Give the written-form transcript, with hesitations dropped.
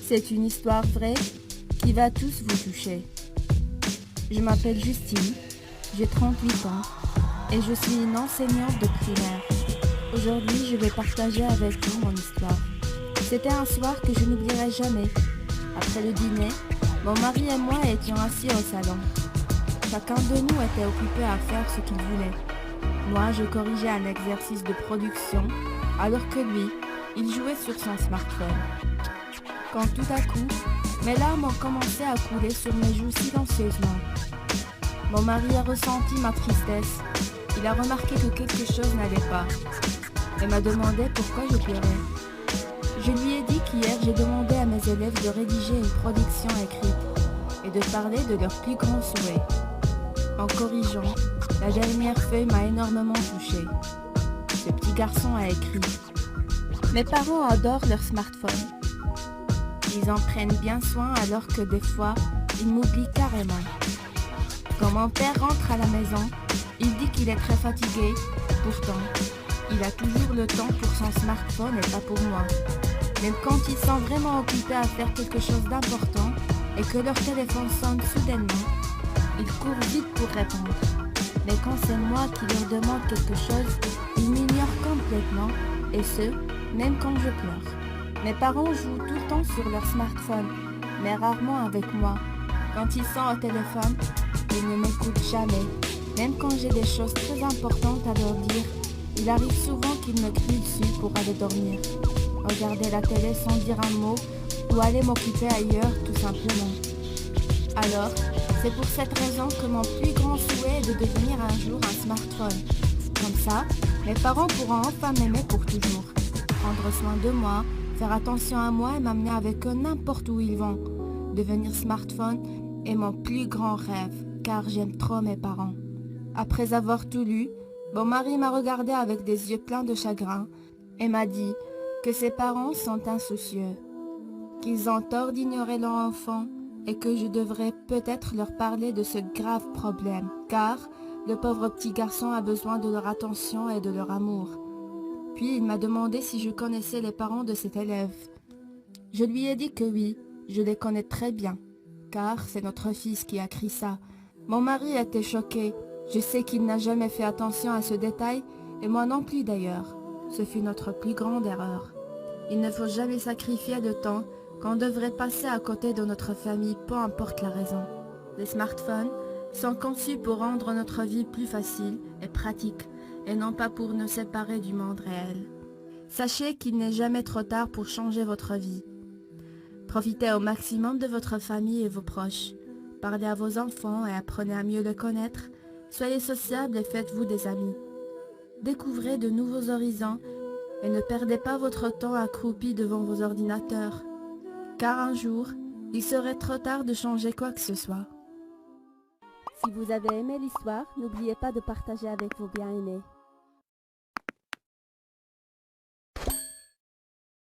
C'est une histoire vraie qui va tous vous toucher. Je m'appelle Justine, j'ai 38 ans et je suis une enseignante de primaire. Aujourd'hui, je vais partager avec vous mon histoire. C'était un soir que je n'oublierai jamais. Après le dîner, mon mari et moi étions assis au salon. Chacun de nous était occupé à faire ce qu'il voulait. Moi, je corrigeais un exercice de production, alors que lui, il jouait sur son smartphone. Quand tout à coup, mes larmes ont commencé à couler sur mes joues silencieusement. Mon mari a ressenti ma tristesse. Il a remarqué que quelque chose n'allait pas et m'a demandé pourquoi je pleurais. Je lui ai dit qu'hier j'ai demandé à mes élèves de rédiger une production écrite et de parler de leurs plus grands souhaits. En corrigeant, la dernière feuille m'a énormément touchée. Ce petit garçon a écrit « Mes parents adorent leur smartphone. Ils en prennent bien soin alors que des fois, ils m'oublient carrément. Quand mon père rentre à la maison, il dit qu'il est très fatigué. Pourtant, il a toujours le temps pour son smartphone et pas pour moi. Même quand ils sont vraiment occupés à faire quelque chose d'important et que leur téléphone sonne soudainement, ils courent vite pour répondre. Mais quand c'est moi qui leur demande quelque chose, ils m'ignorent complètement, et ce, même quand je pleure. Mes parents jouent tout le temps sur leur smartphone, mais rarement avec moi. Quand ils sont au téléphone, ils ne m'écoutent jamais. Même quand j'ai des choses très importantes à leur dire, il arrive souvent qu'ils me crient dessus pour aller dormir, regarder la télé sans dire un mot ou aller m'occuper ailleurs tout simplement. Alors, c'est pour cette raison que mon plus grand souhait est de devenir un jour un smartphone. Comme ça, mes parents pourront enfin m'aimer pour toujours, prendre soin de moi, faire attention à moi et m'amener avec eux n'importe où ils vont. Devenir smartphone est mon plus grand rêve, car j'aime trop mes parents. Après avoir tout lu, mon mari m'a regardé avec des yeux pleins de chagrin et m'a dit que ses parents sont insoucieux, qu'ils ont tort d'ignorer leur enfant et que je devrais peut-être leur parler de ce grave problème, car le pauvre petit garçon a besoin de leur attention et de leur amour. Puis il m'a demandé si je connaissais les parents de cet élève. Je lui ai dit que oui, je les connais très bien, car c'est notre fils qui a écrit ça. Mon mari était choqué. Je sais qu'il n'a jamais fait attention à ce détail, et moi non plus d'ailleurs. Ce fut notre plus grande erreur. Il ne faut jamais sacrifier le temps qu'on devrait passer à côté de notre famille, peu importe la raison. Les smartphones sont conçus pour rendre notre vie plus facile et pratique, et non pas pour nous séparer du monde réel. Sachez qu'il n'est jamais trop tard pour changer votre vie. Profitez au maximum de votre famille et vos proches. Parlez à vos enfants et apprenez à mieux les connaître. Soyez sociables et faites-vous des amis. Découvrez de nouveaux horizons et ne perdez pas votre temps accroupi devant vos ordinateurs, car un jour, il serait trop tard de changer quoi que ce soit. Si vous avez aimé l'histoire, n'oubliez pas de partager avec vos bien-aimés.